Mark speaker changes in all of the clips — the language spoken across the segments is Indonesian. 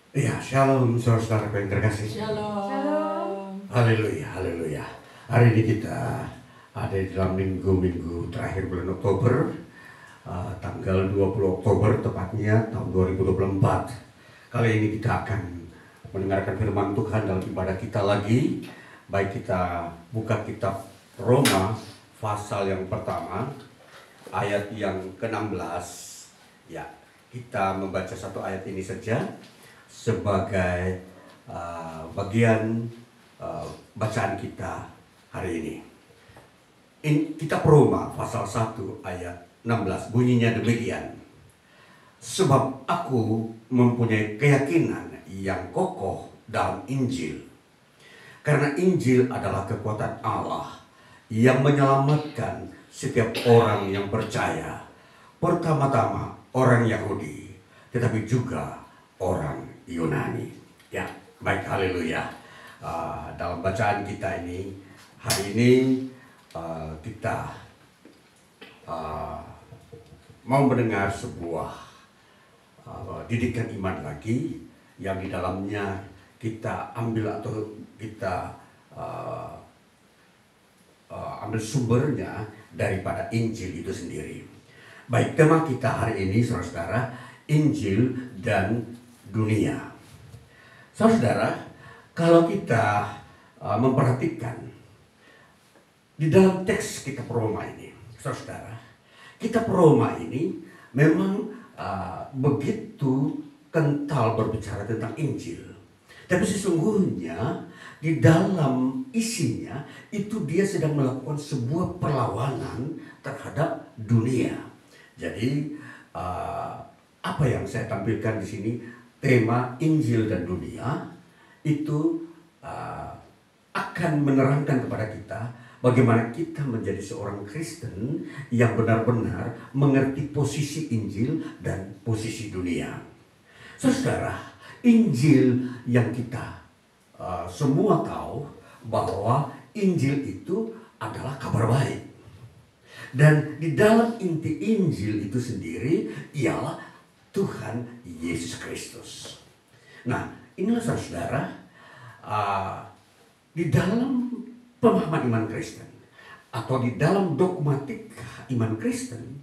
Speaker 1: Iya, shalom saudara-saudara yang terkasih.
Speaker 2: Shalom.
Speaker 1: Haleluya, haleluya. Hari ini kita ada di dalam minggu-minggu terakhir bulan Oktober, tanggal 20 Oktober tepatnya tahun 2024. Kali ini kita akan mendengarkan firman Tuhan dalam ibadah kita lagi. Baik, kita buka kitab Roma pasal yang pertama, ayat yang ke-16. Ya, kita membaca satu ayat ini saja sebagai bagian bacaan kita hari ini. Kitab Roma pasal 1 ayat 16 bunyinya demikian. Sebab aku mempunyai keyakinan yang kokoh dalam Injil. Karena Injil adalah kekuatan Allah yang menyelamatkan setiap orang yang percaya. Pertama-tama orang Yahudi, tetapi juga orang Yunani. Ya, baik, haleluya. Dalam bacaan kita ini, hari ini kita mau mendengar sebuah didikan iman lagi yang di dalamnya kita ambil atau kita ambil sumbernya daripada Injil itu sendiri. Baik, tema kita hari ini saudara-saudara, Injil dan dunia. Saudara, kalau kita memperhatikan di dalam teks kitab Roma ini, saudara, kitab Roma ini memang begitu kental berbicara tentang Injil. Tapi sesungguhnya di dalam isinya itu dia sedang melakukan sebuah perlawanan terhadap dunia. Jadi apa yang saya tampilkan di sini, tema Injil dan dunia itu akan menerangkan kepada kita bagaimana kita menjadi seorang Kristen yang benar-benar mengerti posisi Injil dan posisi dunia. Saudara, Injil yang kita semua tahu bahwa Injil itu adalah kabar baik. Dan di dalam inti Injil itu sendiri ialah Tuhan Yesus Kristus. Nah, inilah saudara, di dalam pemahaman iman Kristen atau di dalam dogmatik iman Kristen,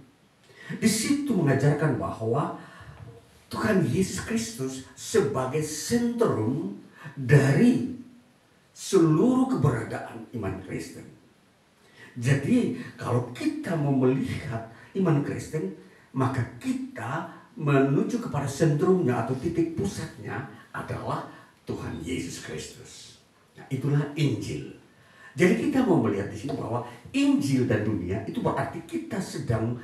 Speaker 1: di situ mengajarkan bahwa Tuhan Yesus Kristus sebagai sentrum dari seluruh keberadaan iman Kristen. Jadi kalau kita mau melihat iman Kristen, maka kita menuju kepada sentrumnya atau titik pusatnya adalah Tuhan Yesus Kristus. Nah, itulah Injil. Jadi kita mau melihat di sini bahwa Injil dan dunia itu berarti kita sedang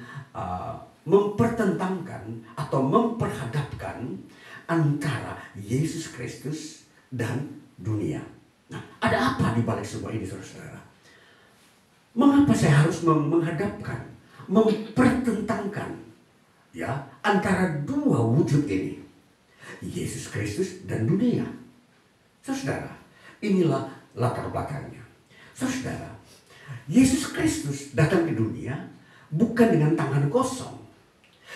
Speaker 1: mempertentangkan atau memperhadapkan antara Yesus Kristus dan dunia. Nah, ada apa di balik semua ini, saudara-saudara? Mengapa saya harus menghadapkan, mempertentangkan ya antara dua wujud ini, Yesus Kristus dan dunia? Saudara, inilah latar belakangnya. Saudara, Yesus Kristus datang ke dunia bukan dengan tangan kosong.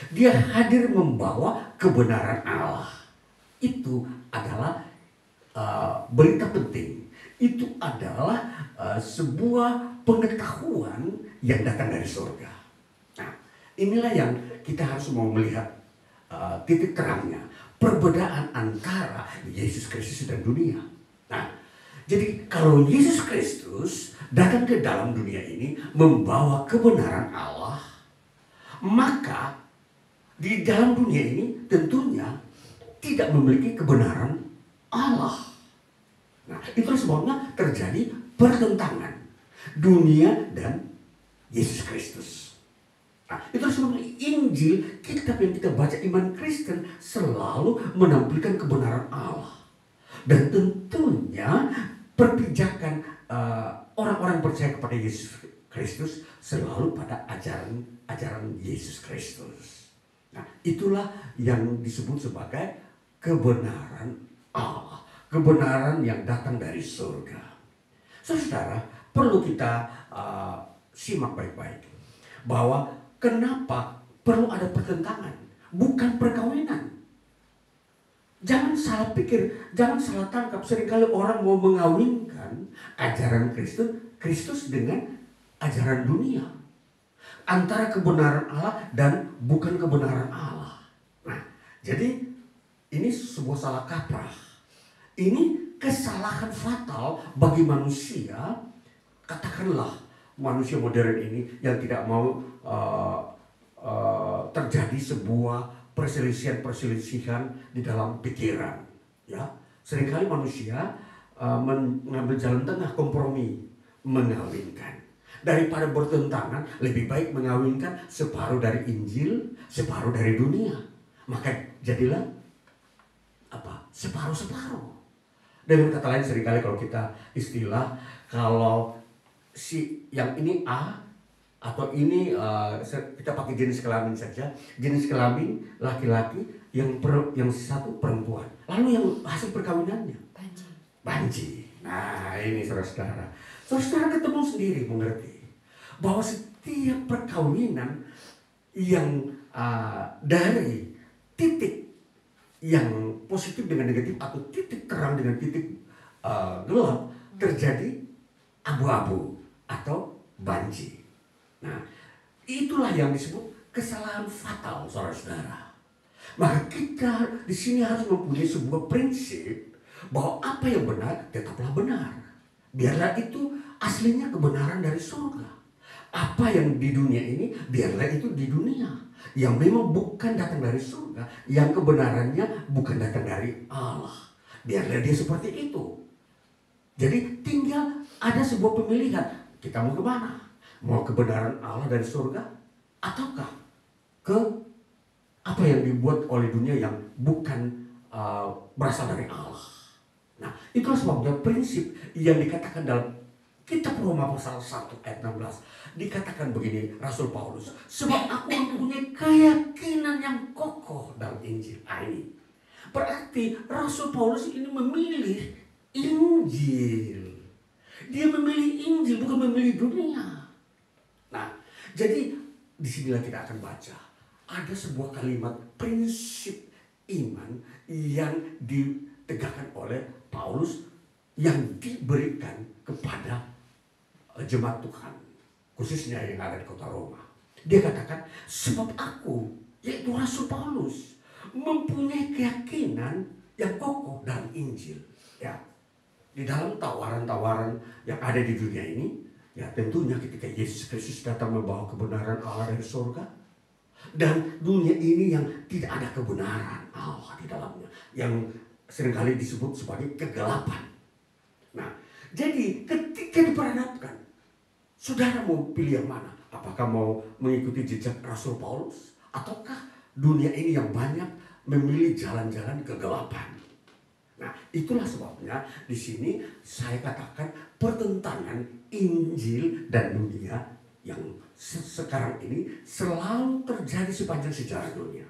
Speaker 1: Dia hadir membawa kebenaran Allah. Itu adalah berita penting. Itu adalah sebuah pengetahuan yang datang dari surga. Nah, inilah yang kita harus mau melihat titik terangnya, perbedaan antara Yesus Kristus dan dunia. Nah, jadi kalau Yesus Kristus datang ke dalam dunia ini membawa kebenaran Allah, maka di dalam dunia ini tentunya tidak memiliki kebenaran Allah. Nah, itu sebabnya terjadi pertentangan dunia dan Yesus Kristus. Nah, itu sebabnya Injil, kitab yang kita baca iman Kristen, selalu menampilkan kebenaran Allah. Dan tentunya perpijakan orang-orang percaya kepada Yesus Kristus selalu pada ajaran Yesus Kristus. Nah, itulah yang disebut sebagai kebenaran Allah, kebenaran yang datang dari surga. Saudara, perlu kita simak baik-baik bahwa kenapa perlu ada pertentangan, bukan perkawinan. Jangan salah pikir, jangan salah tangkap. Seringkali orang mau mengawinkan ajaran Kristus dengan ajaran dunia. Antara kebenaran Allah dan bukan kebenaran Allah. Nah, jadi ini sebuah salah kaprah. Ini kesalahan fatal bagi manusia. Katakanlah manusia modern ini yang tidak mau terjadi sebuah perselisihan di dalam pikiran, ya. Seringkali manusia mengambil jalan tengah, kompromi, mengawinkan. Daripada bertentangan, lebih baik mengawinkan separuh dari Injil, separuh dari dunia. Maka jadilah separuh-separuh. Dengan kata lain, seringkali kalau kita istilah, kalau si yang ini A atau ini kita pakai jenis kelamin saja, jenis kelamin laki-laki, yang satu perempuan, lalu yang hasil perkawinannya banji. Nah, ini saudara ketemu sendiri, mengerti bahwa setiap perkawinan yang dari titik yang positif dengan negatif atau titik terang dengan titik gelap terjadi abu-abu atau banji. Nah, itulah yang disebut kesalahan fatal, saudara-saudara. Maka kita di sini harus mempunyai sebuah prinsip bahwa apa yang benar tetaplah benar. Biarlah itu aslinya kebenaran dari surga. Apa yang di dunia ini biarlah itu di dunia, yang memang bukan datang dari surga, yang kebenarannya bukan datang dari Allah. Biarlah dia seperti itu. Jadi tinggal ada sebuah pemilihan. Kita mau kemana? Mau kebenaran Allah dari surga, ataukah ke apa yang dibuat oleh dunia yang bukan berasal dari Allah. Nah, itulah sebabnya prinsip yang dikatakan dalam kitab Roma pasal 1 ayat 16. Dikatakan begini, Rasul Paulus, sebab aku mempunyai keyakinan yang kokoh dalam Injil. Ini berarti Rasul Paulus ini memilih Injil. Dia memilih Injil, bukan memilih dunia. Nah, jadi disinilah kita akan baca ada sebuah kalimat prinsip iman yang ditegakkan oleh Paulus yang diberikan kepada jemaat Tuhan, khususnya yang ada di kota Roma. Dia katakan, sebab aku, yaitu Rasul Paulus, mempunyai keyakinan yang kokoh dalam Injil. Ya, di dalam tawaran-tawaran yang ada di dunia ini, ya tentunya ketika Yesus Kristus datang membawa kebenaran Allah dari surga, dan dunia ini yang tidak ada kebenaran Allah di dalamnya, yang seringkali disebut sebagai kegelapan. Nah, jadi ketika diperhadapkan, saudara mau pilih yang mana? Apakah mau mengikuti jejak Rasul Paulus, ataukah dunia ini yang banyak memilih jalan-jalan kegelapan? Nah, itulah sebabnya di sini saya katakan pertentangan Injil dan dunia yang sekarang ini selalu terjadi sepanjang sejarah dunia.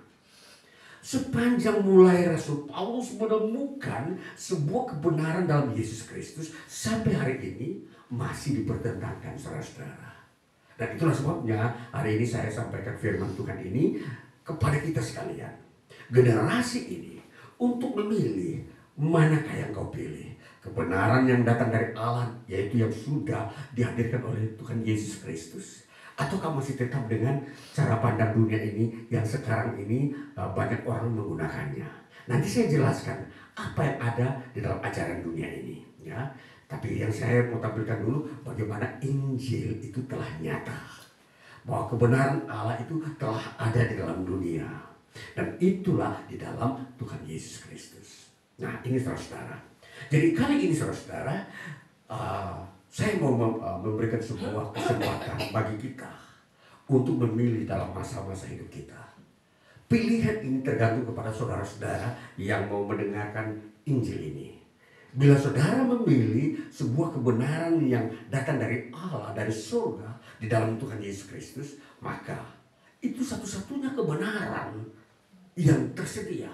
Speaker 1: Sepanjang mulai Rasul Paulus menemukan sebuah kebenaran dalam Yesus Kristus, sampai hari ini masih dipertentangkan, saudara-saudara. Dan itulah sebabnya hari ini saya sampaikan firman Tuhan ini kepada kita sekalian. Generasi ini untuk memilih manakah yang kau pilih. Kebenaran yang datang dari Allah, yaitu yang sudah dihadirkan oleh Tuhan Yesus Kristus, atau kamu masih tetap dengan cara pandang dunia ini yang sekarang ini banyak orang menggunakannya. Nanti saya jelaskan apa yang ada di dalam ajaran dunia ini, ya. Tapi yang saya mau tampilkan dulu bagaimana Injil itu telah nyata, bahwa kebenaran Allah itu telah ada di dalam dunia, dan itulah di dalam Tuhan Yesus Kristus. Nah, ini saudara-saudara. Jadi kali ini saudara-saudara, saya mau memberikan sebuah kesempatan bagi kita untuk memilih dalam masa-masa hidup kita. Pilihan ini tergantung kepada saudara-saudara yang mau mendengarkan Injil ini. Bila saudara memilih sebuah kebenaran yang datang dari Allah, dari surga, di dalam Tuhan Yesus Kristus, maka itu satu-satunya kebenaran yang tersedia.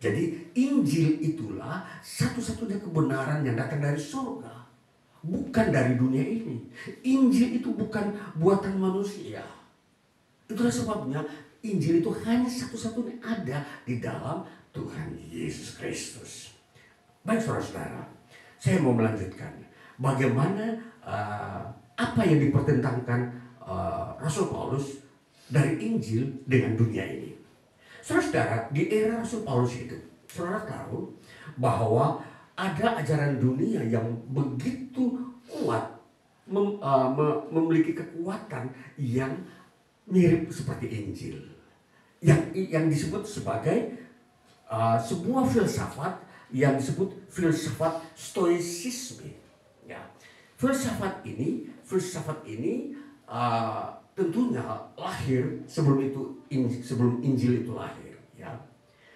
Speaker 1: Jadi Injil itulah satu-satunya kebenaran yang datang dari surga, bukan dari dunia ini. Injil itu bukan buatan manusia. Itulah sebabnya Injil itu hanya satu-satunya ada di dalam Tuhan Yesus Kristus. Baik saudara-saudara, saya mau melanjutkan bagaimana apa yang dipertentangkan Rasul Paulus dari Injil dengan dunia ini. Saudara-saudara, di era Rasul Paulus itu, saudara tahu bahwa ada ajaran dunia yang begitu kuat, memiliki kekuatan yang mirip seperti Injil, yang disebut sebagai sebuah filsafat yang disebut filsafat stoicisme. Ya. Filsafat ini tentunya lahir sebelum Injil itu lahir. Ya.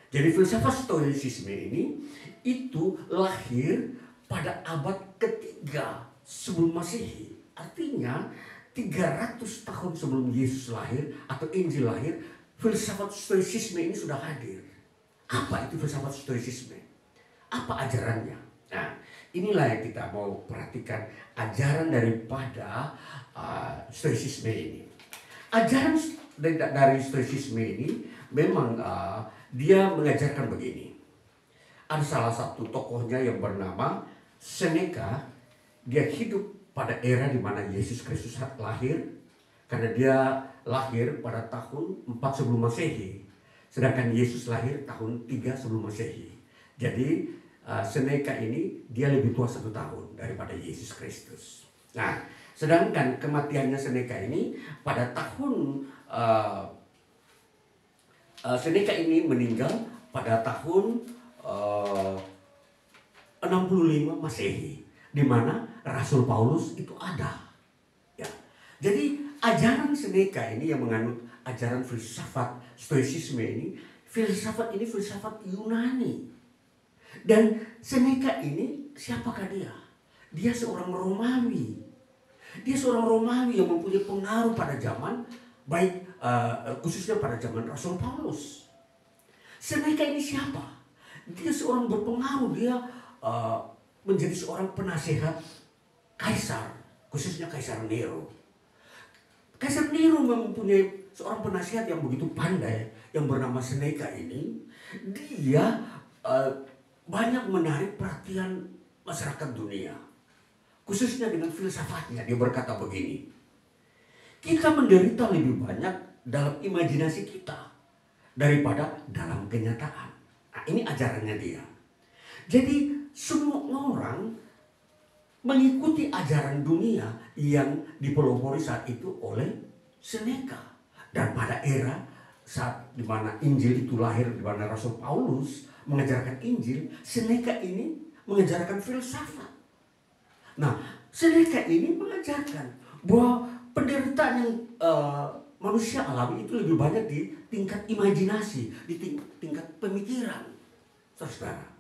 Speaker 1: Jadi filsafat stoicisme ini itu lahir pada abad ketiga sebelum Masehi. Artinya 300 tahun sebelum Yesus lahir atau Injil lahir, filsafat stoicisme ini sudah hadir. Apa itu filsafat stoicisme? Apa ajarannya? Nah, inilah yang kita mau perhatikan, ajaran daripada stoicisme ini. Ajaran dari stoicisme ini memang dia mengajarkan begini. Ada salah satu tokohnya yang bernama Seneca. Dia hidup pada era di mana Yesus Kristus lahir, karena dia lahir pada tahun 4 sebelum Masehi. Sedangkan Yesus lahir tahun 3 sebelum Masehi. Jadi Seneca ini dia lebih tua 1 tahun daripada Yesus Kristus. Nah, sedangkan kematiannya Seneca ini pada tahun Seneca ini meninggal pada tahun 65 Masehi, di mana Rasul Paulus itu ada. Ya. Jadi ajaran Seneca ini yang menganut ajaran filsafat stoicisme ini filsafat Yunani. Dan Seneca ini siapakah dia? Dia seorang Romawi. Dia seorang Romawi yang mempunyai pengaruh pada zaman baik khususnya pada zaman Rasul Paulus. Seneca ini siapa? Dia seorang berpengaruh. Dia menjadi seorang penasehat Kaisar, khususnya Kaisar Nero. Kaisar Nero mempunyai seorang penasihat yang begitu pandai yang bernama Seneca ini. Dia banyak menarik perhatian masyarakat dunia, khususnya dengan filsafatnya. Dia berkata begini, kita menderita lebih banyak dalam imajinasi kita daripada dalam kenyataan. Nah, ini ajarannya dia. Jadi semua orang mengikuti ajaran dunia yang dipelopori saat itu oleh Seneca. Dan pada era saat dimana Injil itu lahir, di mana Rasul Paulus mengajarkan Injil, Seneca ini mengajarkan filsafat. Nah, Seneca ini mengajarkan bahwa penderitaan yang manusia alami itu lebih banyak di tingkat imajinasi, di tingkat pemikiran, saudara.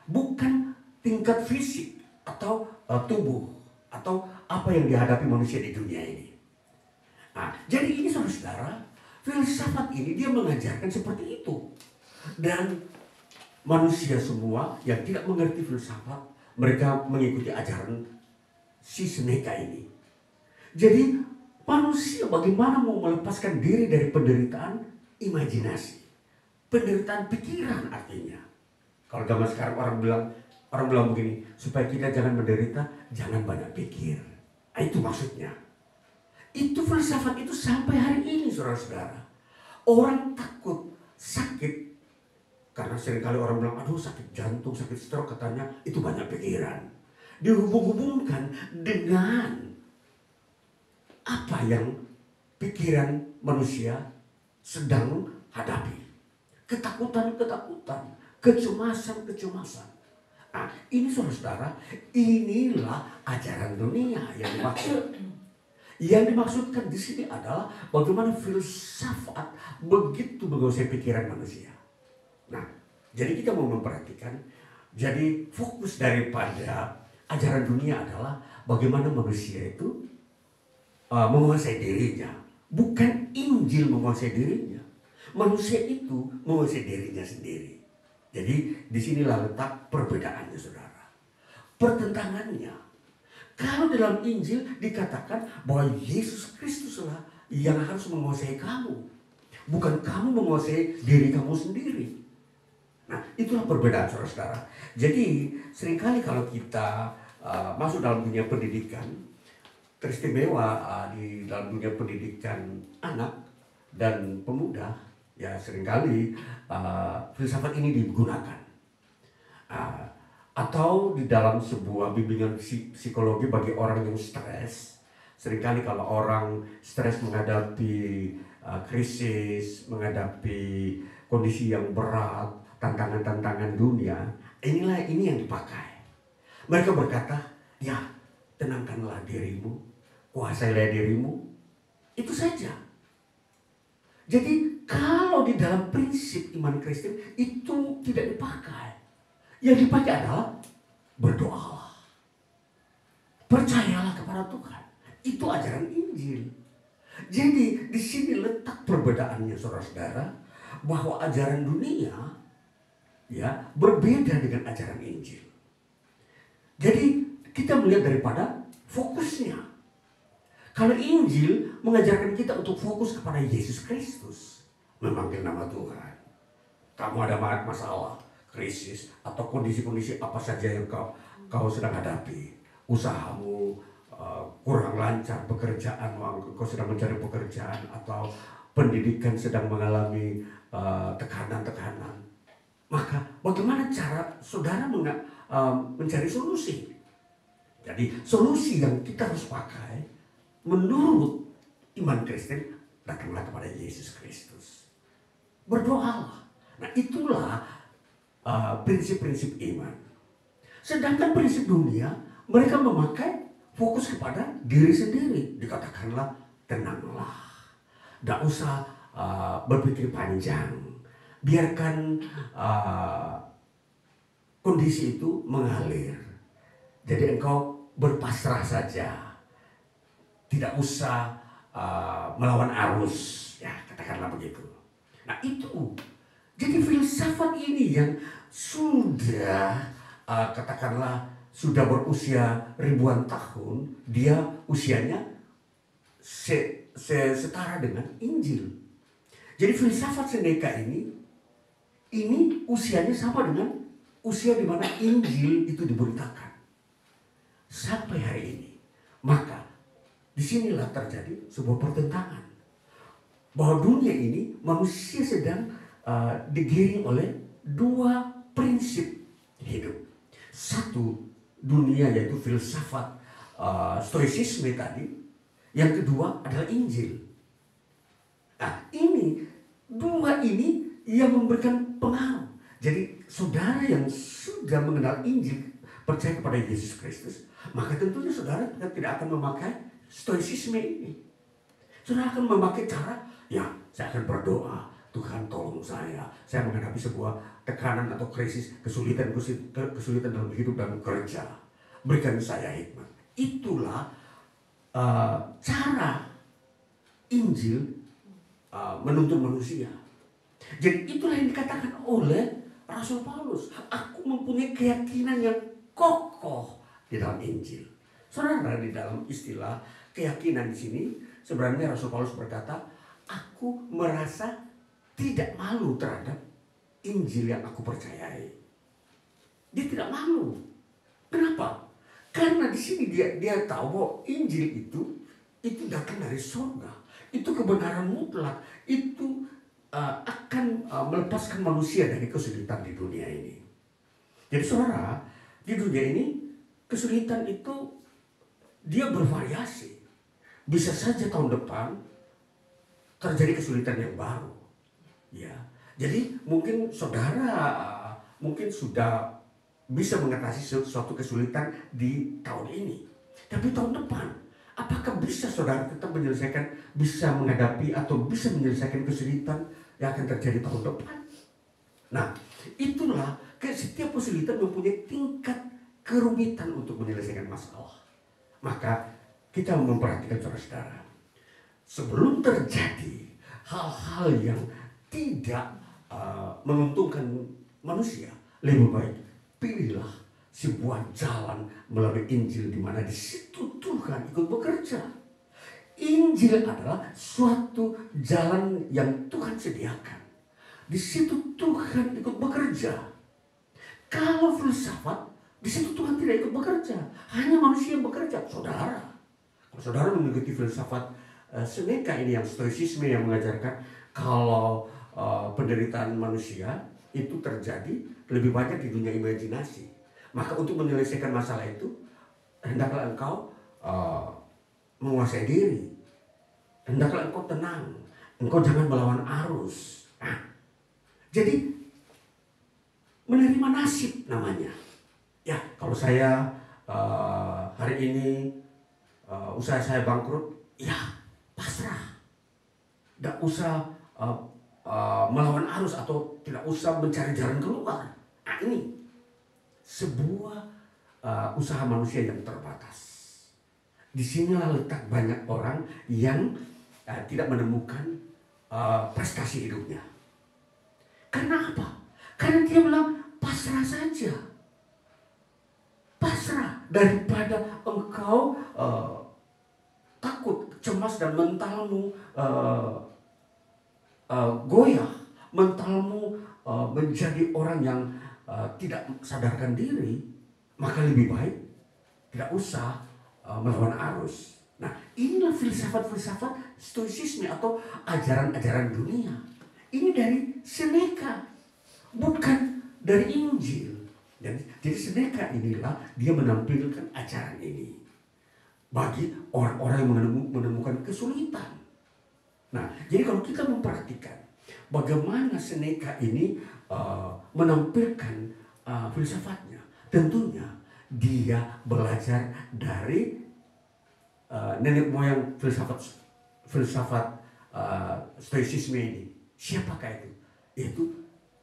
Speaker 1: Bukan tingkat fisik atau tubuh atau apa yang dihadapi manusia di dunia ini. Nah, jadi ini saudara, filsafat ini dia mengajarkan seperti itu. Dan manusia semua yang tidak mengerti filsafat, mereka mengikuti ajaran si Seneca ini. Jadi manusia bagaimana mau melepaskan diri dari penderitaan imajinasi, penderitaan pikiran artinya. Kalau zaman sekarang orang bilang begini, supaya kita jangan menderita, jangan banyak pikir. Nah, itu maksudnya. Itu filsafat itu sampai hari ini, saudara-saudara. Orang takut sakit karena seringkali orang bilang, aduh sakit jantung, sakit stroke, katanya itu banyak pikiran. Dihubung-hubungkan dengan apa yang pikiran manusia sedang hadapi. Ketakutan-ketakutan, kecemasan-kecemasan. Nah, ini saudara-saudara, inilah ajaran dunia yang dimaksud. Yang dimaksudkan di sini adalah bagaimana filsafat begitu menguasai pikiran manusia. Nah, jadi kita mau memperhatikan, jadi fokus daripada ajaran dunia adalah bagaimana manusia itu menguasai dirinya. Bukan Injil menguasai dirinya. Manusia itu menguasai dirinya sendiri. Jadi disinilah letak perbedaannya, saudara. Pertentangannya. Kalau dalam Injil dikatakan bahwa Yesus Kristuslah yang harus menguasai kamu. Bukan kamu menguasai diri kamu sendiri. Nah, itulah perbedaan saudara-saudara. Jadi seringkali kalau kita masuk dalam dunia pendidikan, teristimewa di dalam dunia pendidikan anak dan pemuda, ya seringkali filsafat ini digunakan. Atau di dalam sebuah bimbingan psikologi bagi orang yang stres, seringkali kalau orang stres menghadapi krisis, menghadapi kondisi yang berat, tantangan-tantangan dunia, ini yang dipakai. Mereka berkata, ya tenangkanlah dirimu, kuasailah dirimu, itu saja. Jadi kalau di dalam prinsip iman Kristen itu tidak dipakai. Yang dipakai adalah berdoalah, percayalah kepada Tuhan. Itu ajaran Injil. Jadi di sini letak perbedaannya saudara-saudara, bahwa ajaran dunia ya berbeda dengan ajaran Injil. Jadi kita melihat daripada fokusnya. Kalau Injil mengajarkan kita untuk fokus kepada Yesus Kristus, memanggil nama Tuhan. Kamu ada masalah, krisis atau kondisi-kondisi apa saja yang kau sedang hadapi, usahamu kurang lancar, pekerjaan, kau sedang mencari pekerjaan, atau pendidikan sedang mengalami tekanan-tekanan, maka bagaimana cara saudara mencari solusi? Jadi solusi yang kita harus pakai menurut iman Kristen, datanglah kepada Yesus Kristus, berdoalah. Nah itulah prinsip-prinsip iman. Sedangkan prinsip dunia, mereka memakai fokus kepada diri sendiri. Dikatakanlah tenanglah, tidak usah berpikir panjang, biarkan kondisi itu mengalir. Jadi engkau berpasrah saja, tidak usah melawan arus, ya katakanlah begitu. Nah itu, jadi filsafat ini yang sudah katakanlah sudah berusia ribuan tahun, dia usianya setara dengan Injil. Jadi filsafat Seneca ini usianya sama dengan usia di mana Injil itu diberitakan sampai hari ini. Maka disinilah terjadi sebuah pertentangan bahwa dunia ini manusia sedang digiring oleh dua prinsip hidup. Satu, dunia yaitu filsafat stoicisme tadi. Yang kedua adalah Injil. Nah dua ini yang memberikan pengaruh. Jadi saudara yang sudah mengenal Injil, percaya kepada Yesus Kristus, maka tentunya saudara tidak akan memakai stoicisme ini. Saudara akan memakai cara, ya saya akan berdoa, Tuhan tolong saya menghadapi sebuah tekanan atau krisis, kesulitan dalam hidup dan kerja, berikan saya hikmat. Itulah cara Injil menuntun manusia. Jadi itulah yang dikatakan oleh Rasul Paulus. Aku mempunyai keyakinan yang kokoh di dalam Injil. Saudara, di dalam istilah keyakinan di sini sebenarnya Rasul Paulus berkata, aku merasa tidak malu terhadap Injil yang aku percayai. Dia tidak malu. Kenapa? Karena di sini dia tahu bahwa Injil itu datang dari surga. Itu kebenaran mutlak. Itu akan melepaskan manusia dari kesulitan di dunia ini. Jadi saudara, di dunia ini kesulitan itu dia bervariasi. Bisa saja tahun depan terjadi kesulitan yang baru. Ya, jadi mungkin saudara mungkin sudah bisa mengatasi suatu kesulitan di tahun ini. Tapi tahun depan, apakah bisa saudara tetap bisa menghadapi atau bisa menyelesaikan kesulitan yang akan terjadi tahun depan? Nah, itulah setiap kesulitan mempunyai tingkat kerumitan untuk menyelesaikan masalah. Maka kita memperhatikan saudara-saudara, sebelum terjadi hal-hal yang tidak menguntungkan manusia, lebih baik pilihlah sebuah jalan melalui Injil di mana di situ Tuhan ikut bekerja. Injil adalah suatu jalan yang Tuhan sediakan. di situ Tuhan ikut bekerja. Kalau filsafat, di situ Tuhan tidak ikut bekerja. Hanya manusia yang bekerja. Saudara, kalau saudara mengikuti filsafat Seneca ini, yang stoicisme, yang mengajarkan kalau penderitaan manusia itu terjadi lebih banyak di dunia imajinasi. Maka untuk menyelesaikan masalah itu, hendaklah engkau menguasai diri. Hendaklah engkau tenang. Engkau jangan melawan arus. Nah, jadi menerima nasib namanya. Ya, kalau saya hari ini usaha saya bangkrut, ya pasrah. Tidak usah melawan arus atau tidak usah mencari jalan keluar. Nah, ini sebuah usaha manusia yang terbatas. Disinilah letak banyak orang yang tidak menemukan prestasi hidupnya. Karena apa? Karena dia bilang pasrah saja. Pasrah, daripada engkau takut, cemas, dan mentalmu goyah, mentalmu menjadi orang yang tidak sadarkan diri, maka lebih baik tidak usah melawan arus. Nah, inilah filsafat-filsafat stoicisme atau ajaran-ajaran dunia. Ini dari Seneca, bukan dari Injil. Jadi Seneca inilah dia menampilkan ajaran ini bagi orang-orang yang menemukan kesulitan. Nah, jadi kalau kita memperhatikan bagaimana Seneca ini menampilkan filsafatnya, tentunya dia belajar dari nenek moyang filsafat stoicisme ini. Siapakah itu? Yaitu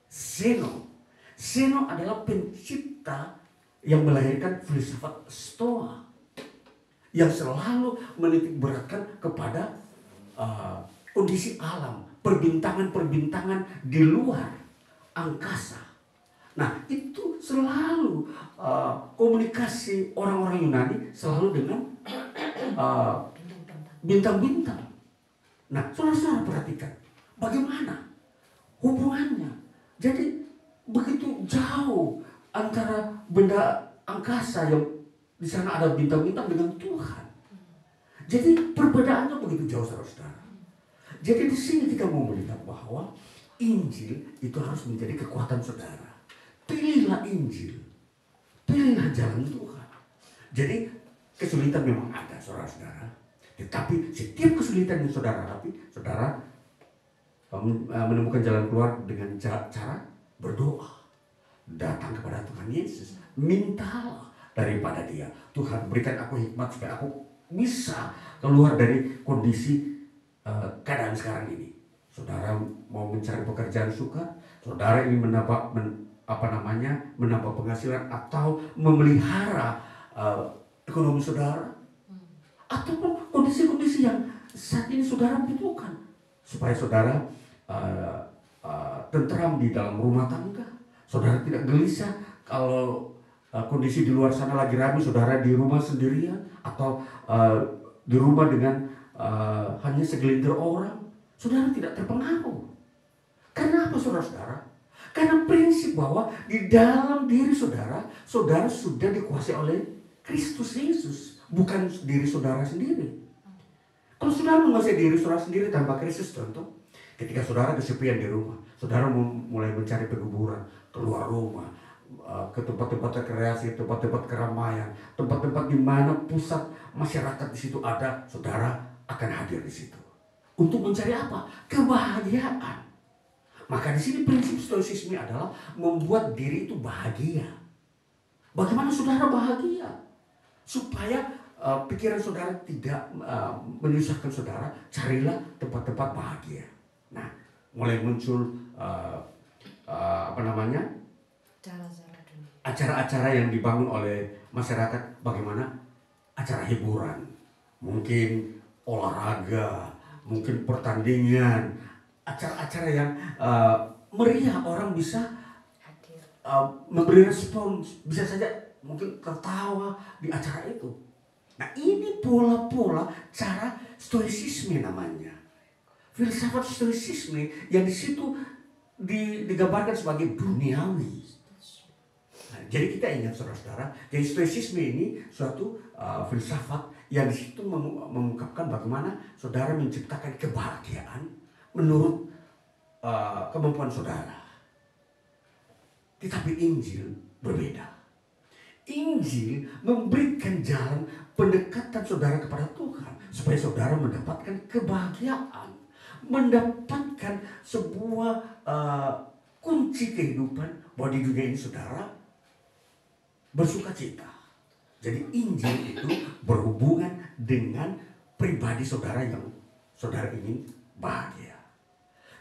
Speaker 1: Zeno. Zeno adalah pencipta yang melahirkan filsafat Stoa, yang selalu menitik beratkan kepada kondisi alam, perbintangan-perbintangan di luar angkasa. Nah, itu selalu komunikasi orang-orang Yunani selalu dengan bintang-bintang. Nah, saudara-saudara perhatikan bagaimana hubungannya. Jadi begitu jauh antara benda angkasa yang di sana ada bintang-bintang dengan Tuhan. Jadi perbedaannya begitu jauh, saudara-saudara. Jadi di sini kita mau melihat bahwa Injil itu harus menjadi kekuatan saudara. Pilihlah Injil, pilihlah jalan Tuhan. Jadi kesulitan memang ada, saudara-saudara. Tetapi setiap kesulitan yang saudara hadapi, saudara menemukan jalan keluar dengan cara berdoa. Datang kepada Tuhan Yesus, mintalah daripada Dia. Tuhan, berikan aku hikmat supaya aku bisa keluar dari kondisi keadaan sekarang ini. Saudara mau mencari pekerjaan suka, saudara ingin menambah penghasilan atau memelihara ekonomi saudara, ataupun kondisi-kondisi yang saat ini saudara butuhkan supaya saudara tentram di dalam rumah tangga. Saudara tidak gelisah kalau kondisi di luar sana lagi ramai, saudara di rumah sendirian atau di rumah dengan hanya segelintir orang. Saudara tidak terpengaruh. Karena apa, saudara-saudara? Karena prinsip bahwa di dalam diri saudara, saudara sudah dikuasai oleh Kristus Yesus, bukan diri saudara sendiri. Kalau saudara menguasai diri saudara sendiri tanpa Kristus, contoh, ketika saudara kesepian di rumah, saudara mulai mencari pekuburan, keluar rumah, ke tempat-tempat rekreasi, tempat-tempat keramaian, tempat-tempat di mana pusat masyarakat di situ ada, saudara akan hadir di situ. Untuk mencari apa? Kebahagiaan. Maka di sini prinsip stoicisme adalah membuat diri itu bahagia. Bagaimana saudara bahagia? Supaya pikiran saudara tidak menyusahkan saudara, carilah tempat-tempat bahagia. Nah, mulai muncul acara-acara yang dibangun oleh masyarakat. Bagaimana? Acara hiburan, mungkin olahraga, mungkin pertandingan, acara-acara yang meriah, orang bisa memberi respon, bisa saja mungkin tertawa di acara itu. Nah, ini pola-pola cara stoicisme namanya. Filsafat stoicisme yang di situ digambarkan sebagai duniawi. Nah, jadi kita ingat saudara-saudara, jadi stoicisme ini suatu filsafat yang di situ mengungkapkan bagaimana saudara menciptakan kebahagiaan menurut kemampuan saudara. Tetapi Injil berbeda. Injil memberikan jalan pendekatan saudara kepada Tuhan supaya saudara mendapatkan kebahagiaan, mendapatkan sebuah kunci kehidupan bahwa di dunia ini saudara bersuka cita. Jadi Injil itu berhubungan dengan pribadi saudara yang saudara ingin bahagia.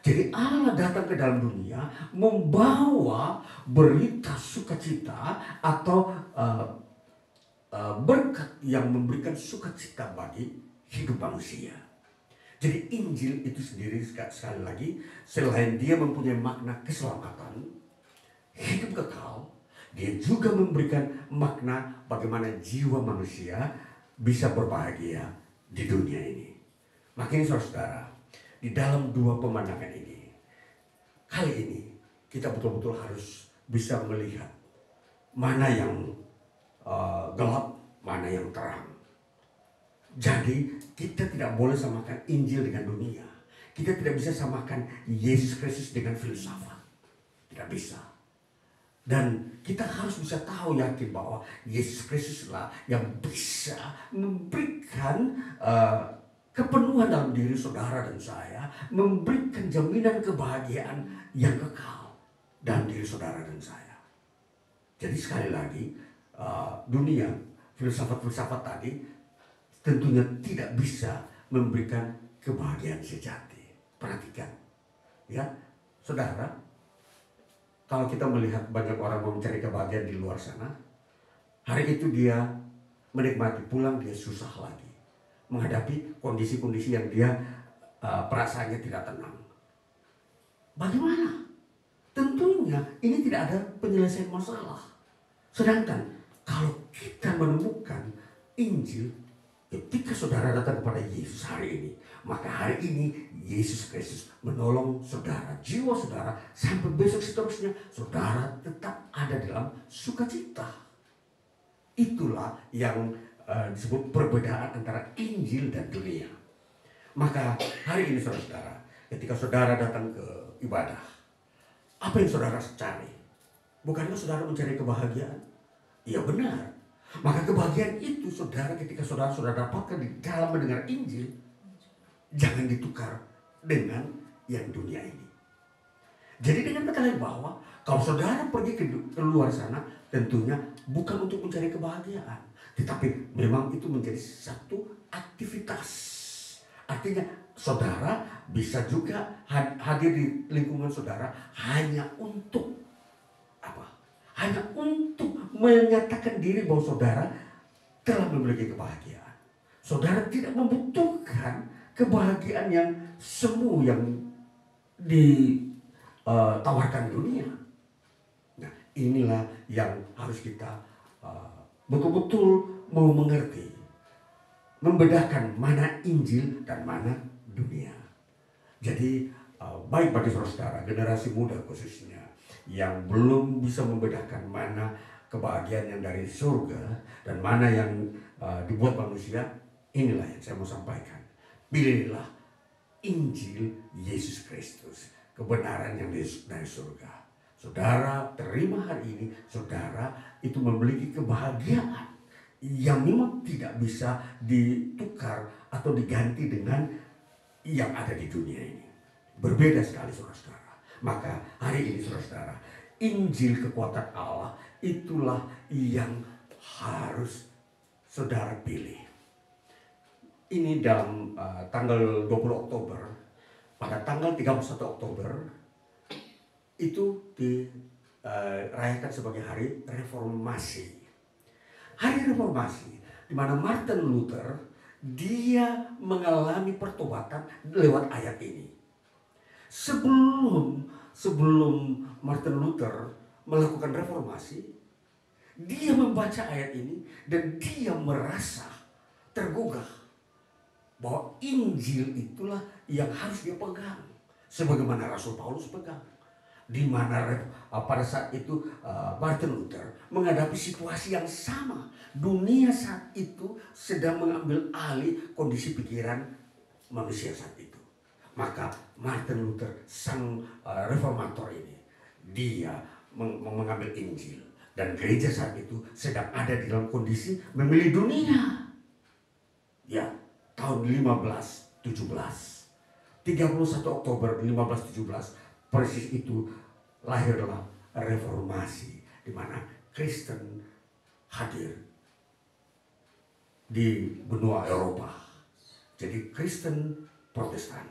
Speaker 1: Jadi Allah datang ke dalam dunia membawa berita sukacita atau berkat yang memberikan sukacita bagi hidup manusia. Jadi Injil itu sendiri sekali lagi selain dia mempunyai makna keselamatan, hidup kekal, dia juga memberikan makna bagaimana jiwa manusia bisa berbahagia di dunia ini. Makanya saudara, di dalam dua pemandangan ini, kali ini kita betul-betul harus bisa melihat mana yang gelap, mana yang terang. Jadi kita tidak boleh samakan Injil dengan dunia. Kita tidak bisa samakan Yesus Kristus dengan filsafat. Tidak bisa. Dan kita harus bisa tahu yakin bahwa Yesus Kristus lah yang bisa memberikan kepenuhan dalam diri saudara dan saya, memberikan jaminan kebahagiaan yang kekal dalam diri saudara dan saya. Jadi sekali lagi, dunia, filsafat-filsafat tadi tentunya tidak bisa memberikan kebahagiaan sejati. Perhatikan, ya, saudara, kalau kita melihat banyak orang mencari kebahagiaan di luar sana, hari itu dia menikmati, pulang dia susah lagi menghadapi kondisi-kondisi yang dia perasaannya tidak tenang. Bagaimana? Tentunya ini tidak ada penyelesaian masalah. Sedangkan kalau kita menemukan Injil ketika saudara datang kepada Yesus hari ini, maka hari ini Yesus Kristus menolong saudara, jiwa saudara, sampai besok seterusnya saudara tetap ada dalam sukacita. Itulah yang disebut perbedaan antara Injil dan dunia. Maka hari ini saudara, ketika saudara datang ke ibadah, apa yang saudara cari? Bukankah saudara mencari kebahagiaan? Iya benar. Maka kebahagiaan itu saudara, ketika saudara sudah dapatkan di dalam mendengar Injil, jangan ditukar dengan yang dunia ini. Jadi dengan kata lain bahwa kalau saudara pergi ke luar sana, tentunya bukan untuk mencari kebahagiaan, tetapi memang itu menjadi satu aktivitas. Artinya saudara bisa juga hadir di lingkungan saudara hanya untuk apa? Hanya untuk menyatakan diri bahwa saudara telah memiliki kebahagiaan. Saudara tidak membutuhkan kebahagiaan yang semu yang ditawarkan dunia. Nah, inilah yang harus kita betul-betul mau mengerti, membedakan mana Injil dan mana dunia. Jadi baik bagi saudara, generasi muda khususnya, yang belum bisa membedakan mana kebahagiaan yang dari surga dan mana yang dibuat manusia, inilah yang saya mau sampaikan. Pilihlah Injil Yesus Kristus, kebenaran yang dari surga. Saudara terima hari ini, saudara itu memiliki kebahagiaan yang memang tidak bisa ditukar atau diganti dengan yang ada di dunia ini. Berbeda sekali saudara-saudara. Maka hari ini saudara-saudara, Injil kekuatan Allah itulah yang harus saudara pilih. Ini dalam tanggal 20 Oktober, pada tanggal 31 Oktober, itu dirayakan sebagai hari reformasi. Hari reformasi, di mana Martin Luther, dia mengalami pertobatan lewat ayat ini. Sebelum Martin Luther melakukan reformasi, dia membaca ayat ini dan dia merasa tergugah bahwa Injil itulah yang harus dia pegang, sebagaimana Rasul Paulus pegang. di mana pada saat itu Martin Luther menghadapi situasi yang sama. Dunia saat itu sedang mengambil alih kondisi pikiran manusia saat itu. Maka Martin Luther, sang reformator ini, dia mengambil Injil. Dan gereja saat itu sedang ada di dalam kondisi memilih dunia. Ya, tahun 1517. 31 Oktober 1517, persis itu lahirlah reformasi, di mana Kristen hadir di benua Eropa. Jadi Kristen Protestan.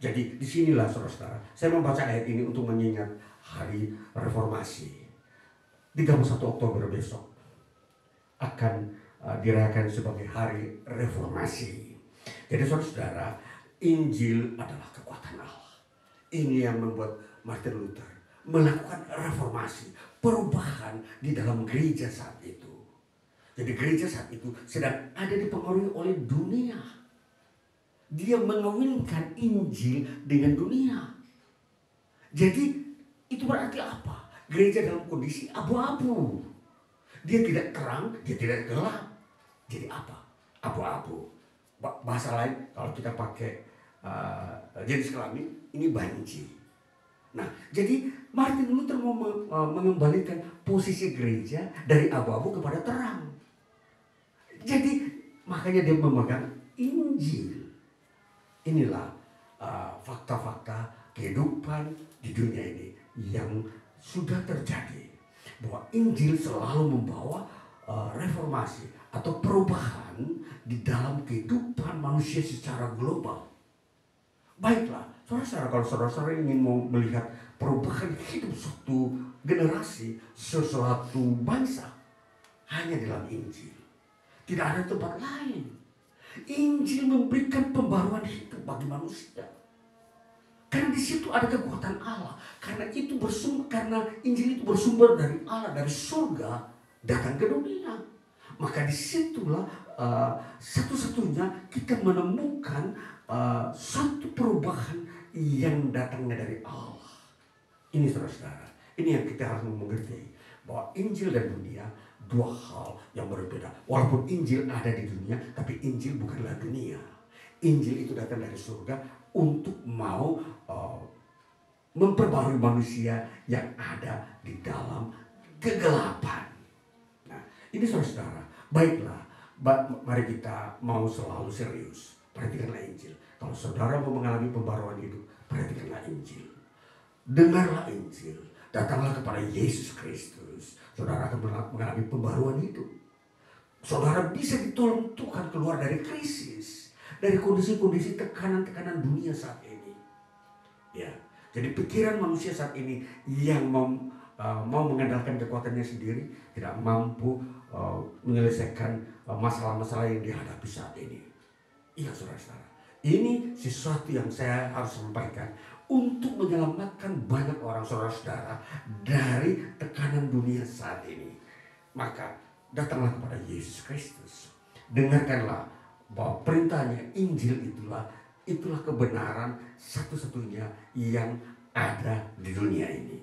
Speaker 1: Jadi disinilah saudara-saudara, saya membaca ayat ini untuk mengingat hari reformasi. 31 Oktober besok akan dirayakan sebagai hari reformasi. Jadi saudara-saudara, Injil adalah kekuatan Allah. Ini yang membuat Martin Luther melakukan reformasi, perubahan di dalam gereja saat itu. Jadi gereja saat itu sedang ada dipengaruhi oleh dunia. Dia mengawinkan Injil dengan dunia. Jadi itu berarti apa? Gereja dalam kondisi abu-abu. Dia tidak terang, dia tidak gelap. Jadi apa? Abu-abu. Bahasa lain kalau kita pakai jenis kelamin, ini banci. Nah, jadi Martin Luther mau mengembalikan posisi gereja dari abu-abu kepada terang. Jadi makanya dia memegang Injil. Inilah fakta-fakta kehidupan di dunia ini yang sudah terjadi, bahwa Injil selalu membawa reformasi atau perubahan di dalam kehidupan manusia secara global. Baiklah, saudara-saudara, kalau saudara-saudara ingin mau melihat perubahan hidup suatu generasi, sesuatu bangsa, hanya dalam Injil. Tidak ada tempat lain. Injil memberikan pembaruan hidup bagi manusia. Karena di situ ada kekuatan Allah. Karena Injil itu bersumber dari Allah, dari surga datang ke dunia. Maka disitulah satu-satunya kita menemukan satu perubahan yang datangnya dari Allah. Ini saudara-saudara, ini yang kita harus mengerti, bahwa Injil dan dunia dua hal yang berbeda. Walaupun Injil ada di dunia, tapi Injil bukanlah dunia. Injil itu datang dari surga untuk mau memperbarui manusia yang ada di dalam kegelapan. Nah, ini saudara-saudara, baiklah, mari kita mau selalu serius. Perhatikanlah Injil. Kalau saudara mau mengalami pembaruan hidup, perhatikanlah Injil. Dengarlah Injil. Datanglah kepada Yesus Kristus. Saudara akan mengalami pembaruan hidup. Saudara bisa ditolong Tuhan keluar dari krisis, dari kondisi-kondisi tekanan-tekanan dunia saat ini. Ya, jadi pikiran manusia saat ini yang mau mengandalkan kekuatannya sendiri tidak mampu menyelesaikan masalah-masalah yang dihadapi saat ini. Iya saudara-saudara, ini sesuatu yang saya harus sampaikan untuk menyelamatkan banyak orang saudara-saudara dari tekanan dunia saat ini. Maka datanglah kepada Yesus Kristus. Dengarkanlah bahwa perintahnya Injil itulah kebenaran satu-satunya yang ada di dunia ini.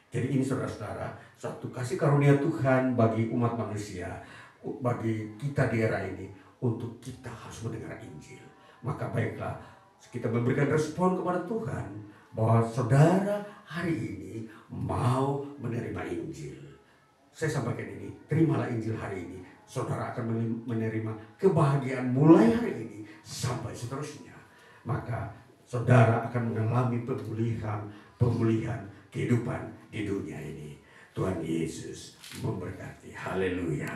Speaker 1: Jadi ini saudara-saudara, satu kasih karunia Tuhan bagi umat manusia, bagi kita di era ini, untuk kita harus mendengar Injil. Maka baiklah, kita memberikan respon kepada Tuhan bahwa saudara hari ini mau menerima Injil. Saya sampaikan ini, terimalah Injil hari ini. Saudara akan menerima kebahagiaan mulai hari ini sampai seterusnya. Maka saudara akan mengalami pemulihan kehidupan di dunia ini. Tuhan Yesus memberkati. Haleluya.